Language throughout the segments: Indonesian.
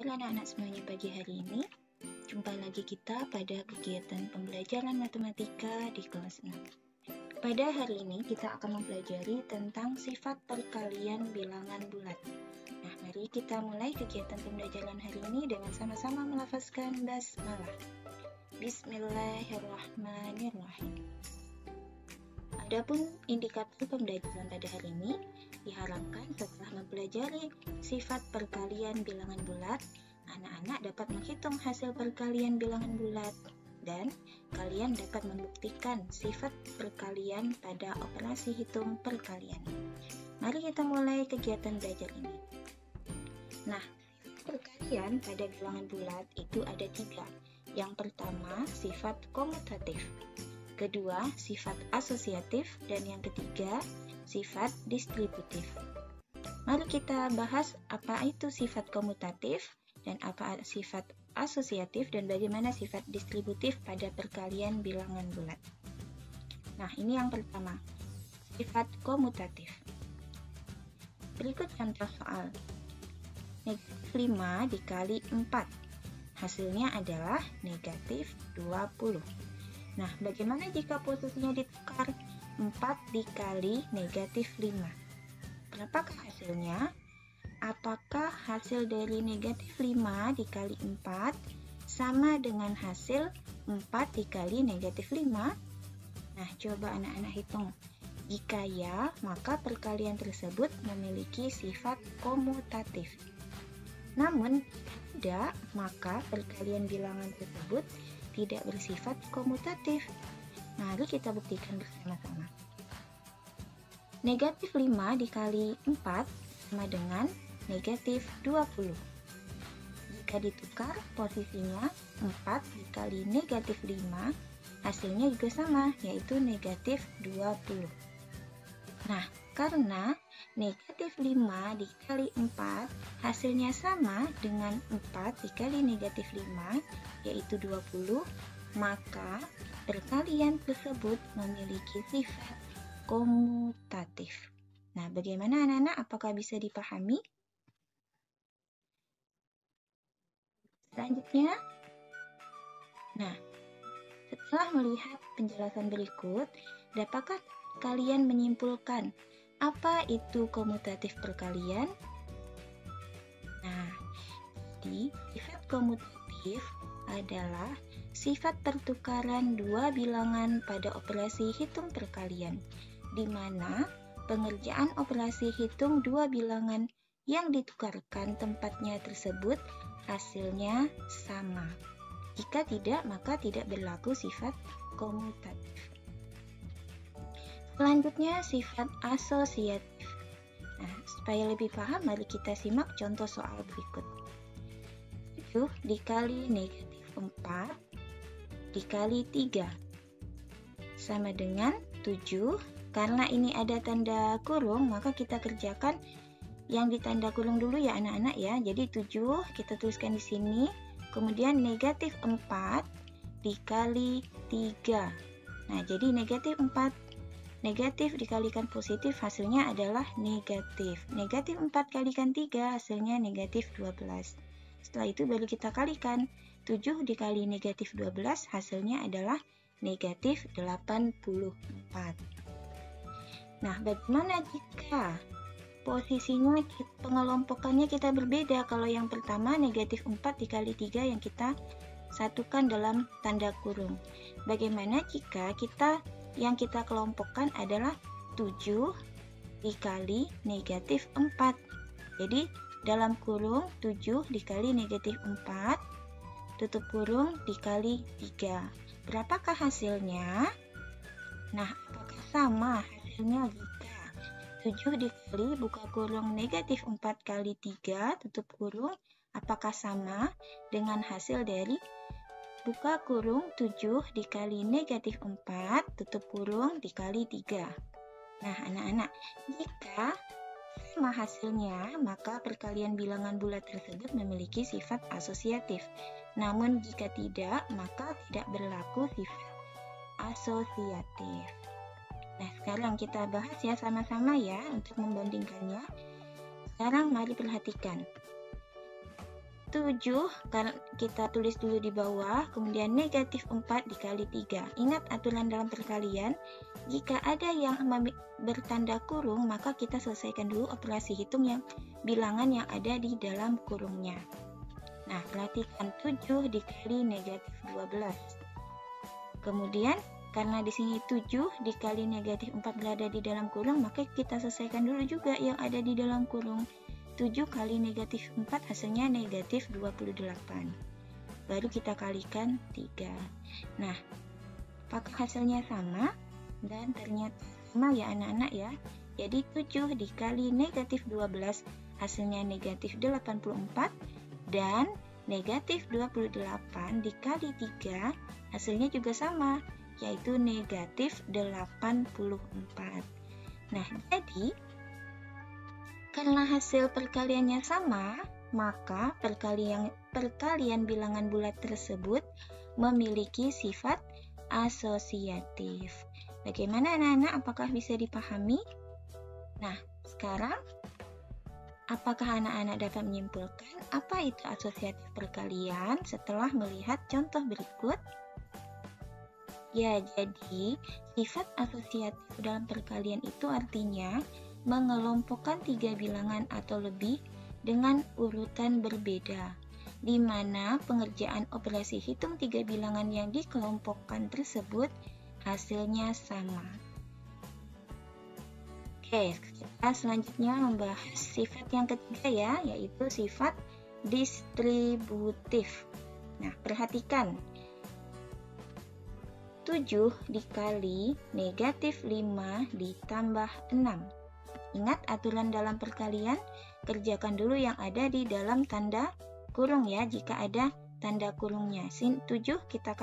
Halo anak-anak semuanya, pagi hari ini jumpa lagi kita pada kegiatan pembelajaran matematika di kelas 6. Pada hari ini kita akan mempelajari tentang sifat perkalian bilangan bulat. Nah, mari kita mulai kegiatan pembelajaran hari ini dengan sama-sama melafazkan basmalah. Bismillahirrahmanirrahim. Adapun indikator pembelajaran pada hari ini diharapkan setelah mempelajari sifat perkalian bilangan bulat, anak-anak dapat menghitung hasil perkalian bilangan bulat dan kalian dapat membuktikan sifat perkalian pada operasi hitung perkalian. Mari kita mulai kegiatan belajar ini. Nah, perkalian pada bilangan bulat itu ada 3. Yang pertama, sifat komutatif. Kedua, sifat asosiatif, dan yang ketiga, sifat distributif. Mari kita bahas apa itu sifat komutatif dan apa sifat asosiatif dan bagaimana sifat distributif pada perkalian bilangan bulat. Nah, ini yang pertama, sifat komutatif. Berikut contoh soal. Negatif 5 dikali 4. Hasilnya adalah negatif 20. Nah, bagaimana jika posisinya ditukar? 4 dikali negatif 5. Berapakah hasilnya? Apakah hasil dari negatif 5 dikali 4 sama dengan hasil 4 dikali negatif 5? Nah, coba anak-anak hitung. Jika ya, maka perkalian tersebut memiliki sifat komutatif. Namun, tidak, maka perkalian bilangan tersebut tidak bersifat komutatif. Mari kita buktikan bersama-sama. Negatif 5 dikali 4 sama dengan negatif 20. Jika ditukar posisinya 4 dikali negatif 5, hasilnya juga sama, yaitu negatif 20. Nah, karena negatif 5 dikali 4 hasilnya sama dengan 4 dikali negatif 5, yaitu 20, maka perkalian tersebut memiliki sifat komutatif. Nah, bagaimana anak-anak? Apakah bisa dipahami? Selanjutnya, nah, setelah melihat penjelasan berikut, dapatkah kalian menyimpulkan apa itu komutatif perkalian? Nah, jadi sifat komutatif adalah sifat pertukaran dua bilangan pada operasi hitung perkalian, di mana pengerjaan operasi hitung dua bilangan yang ditukarkan tempatnya tersebut hasilnya sama. Jika tidak, maka tidak berlaku sifat komutatif. Selanjutnya, sifat asosiatif. Nah, supaya lebih paham, mari kita simak contoh soal berikut. 7 dikali negatif 4 dikali 3 sama dengan 7. Karena ini ada tanda kurung, maka kita kerjakan yang ditanda kurung dulu ya anak-anak ya. Jadi 7 kita tuliskan di sini, kemudian negatif 4 dikali 3. Nah, jadi negatif 4 negatif dikalikan positif hasilnya adalah negatif. Negatif 4 kalikan 3 hasilnya negatif 12. Setelah itu baru kita kalikan. 7 dikali negatif 12 hasilnya adalah negatif 84. Nah, bagaimana jika posisinya pengelompokannya kita berbeda? Kalau yang pertama negatif 4 dikali 3 yang kita satukan dalam tanda kurung. Bagaimana jika yang kita kelompokkan adalah 7 dikali negatif 4. Jadi dalam kurung 7 dikali negatif 4, tutup kurung dikali 3. Berapakah hasilnya? Nah, apakah sama hasilnya jika 7 dikali buka kurung negatif 4 kali 3, tutup kurung, apakah sama dengan hasil dari buka kurung 7 dikali negatif 4, tutup kurung dikali 3. Nah, anak-anak, jika sama hasilnya, maka perkalian bilangan bulat tersebut memiliki sifat asosiatif. Namun, jika tidak, maka tidak berlaku sifat asosiatif. Nah, sekarang kita bahas ya sama-sama ya untuk membandingkannya. Sekarang mari perhatikan. 7, karena kita tulis dulu di bawah, kemudian negatif 4 dikali 3. Ingat aturan dalam perkalian, jika ada yang bertanda kurung, maka kita selesaikan dulu operasi hitung yang bilangan yang ada di dalam kurungnya. Nah, perhatikan 7 dikali negatif 12. Kemudian, karena di sini 7 dikali negatif 4 berada di dalam kurung, maka kita selesaikan dulu juga yang ada di dalam kurung. 7 kali negatif 4 hasilnya negatif 28. Baru kita kalikan 3. Nah, apakah hasilnya sama? Dan ternyata sama ya anak-anak ya. Jadi 7 dikali negatif 12 hasilnya negatif 84. Dan negatif 28 dikali 3 hasilnya juga sama, yaitu negatif 84. Nah, jadi karena hasil perkaliannya sama, maka perkalian bilangan bulat tersebut memiliki sifat asosiatif. Bagaimana anak-anak? Apakah bisa dipahami? Nah, sekarang apakah anak-anak dapat menyimpulkan apa itu asosiatif perkalian setelah melihat contoh berikut? Ya, jadi sifat asosiatif dalam perkalian itu artinya mengelompokkan 3 bilangan atau lebih dengan urutan berbeda, di mana pengerjaan operasi hitung 3 bilangan yang dikelompokkan tersebut hasilnya sama. Oke, kita selanjutnya membahas sifat yang ketiga ya, yaitu sifat distributif. Nah, perhatikan. 7 dikali negatif 5 ditambah 6. Ingat aturan dalam perkalian, kerjakan dulu yang ada di dalam tanda kurung ya, jika ada tanda kurungnya. 7 kita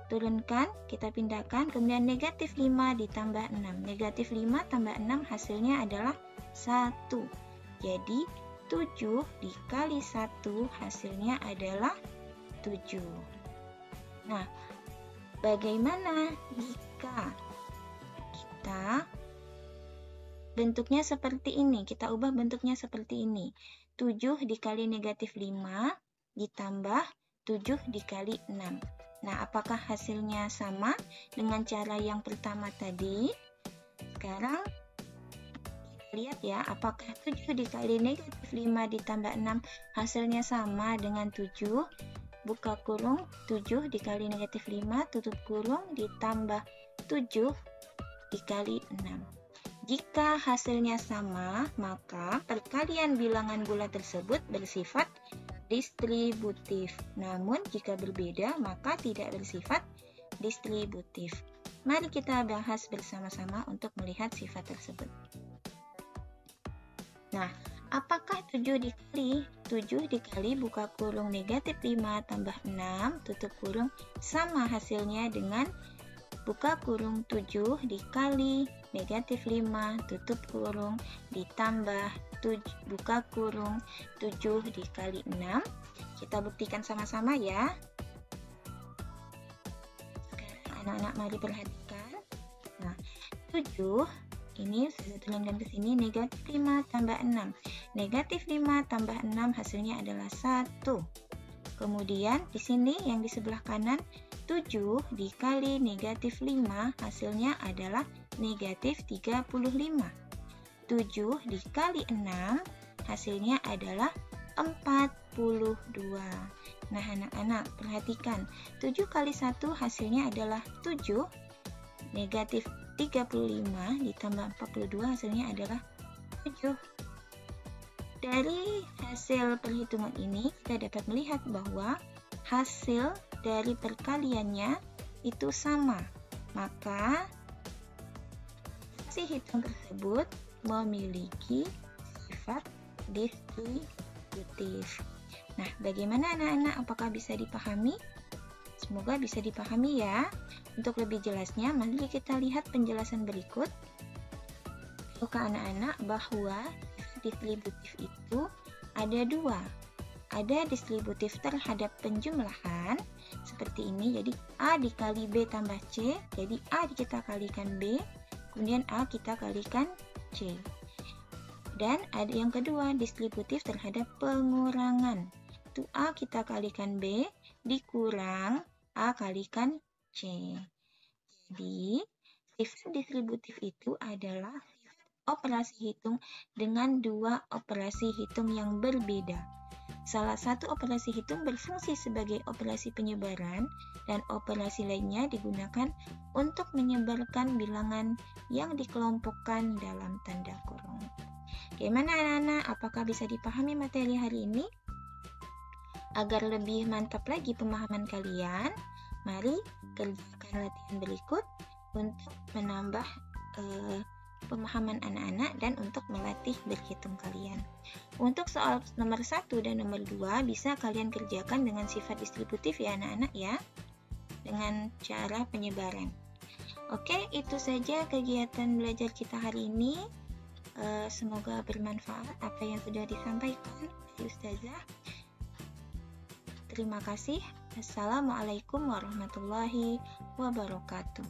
turunkan, kita pindahkan, kemudian negatif 5 ditambah 6. Negatif 5 tambah 6 hasilnya adalah 1. Jadi 7 dikali 1 hasilnya adalah 7. Nah, bagaimana jika kita bentuknya seperti ini? Kita ubah bentuknya seperti ini. 7 dikali negatif 5 ditambah 7 dikali 6. Nah, apakah hasilnya sama dengan cara yang pertama tadi? Sekarang kita lihat ya, apakah 7 dikali negatif 5 ditambah 6 hasilnya sama dengan 7? Buka kurung, 7 dikali negatif 5 tutup kurung ditambah 7 dikali 6. Jika hasilnya sama, maka perkalian bilangan bulat tersebut bersifat distributif. Namun, jika berbeda, maka tidak bersifat distributif. Mari kita bahas bersama-sama untuk melihat sifat tersebut. Nah, apakah 7 dikali buka kurung negatif 5 tambah 6 tutup kurung sama hasilnya dengan buka kurung 7 dikali negatif 5 tutup kurung ditambah buka kurung 7 dikali 6. Kita buktikan sama-sama ya. Sekarang anak-anak mari perhatikan. Nah, 7 ini saya tuliskan ke sini, negatif 5 tambah 6. Negatif 5 tambah 6 hasilnya adalah 1. Kemudian di sini yang di sebelah kanan 7 dikali negatif 5 hasilnya adalah negatif 35. 7 dikali 6 hasilnya adalah 42. Nah anak-anak perhatikan, 7 kali 1 hasilnya adalah 7. Negatif 35 ditambah 42 hasilnya adalah 7. Dari hasil perhitungan ini kita dapat melihat bahwa hasil dari perkaliannya itu sama, maka hasil hitung tersebut memiliki sifat distributif. Nah, bagaimana anak-anak? Apakah bisa dipahami? Semoga bisa dipahami ya. Untuk lebih jelasnya, mari kita lihat penjelasan berikut. Tahukah anak-anak bahwa sifat distributif itu ada dua. Ada distributif terhadap penjumlahan seperti ini, jadi A dikali B tambah C, jadi A kita kalikan B, kemudian A kita kalikan C. Dan ada yang kedua, distributif terhadap pengurangan. 1A kita kalikan B dikurang A kalikan C. Jadi, sifat distributif itu adalah sifat operasi hitung dengan dua operasi hitung yang berbeda. Salah satu operasi hitung berfungsi sebagai operasi penyebaran dan operasi lainnya digunakan untuk menyebarkan bilangan yang dikelompokkan dalam tanda kurung. Gimana anak-anak? Apakah bisa dipahami materi hari ini? Agar lebih mantap lagi pemahaman kalian, mari kerjakan latihan berikut untuk menambah pemahaman anak-anak dan untuk melatih berhitung kalian. Untuk soal nomor 1 dan nomor 2 bisa kalian kerjakan dengan sifat distributif ya anak-anak ya, dengan cara penyebaran. Oke, itu saja kegiatan belajar kita hari ini. Semoga bermanfaat apa yang sudah disampaikan oleh Ustazah. Terima kasih. Assalamualaikum warahmatullahi wabarakatuh.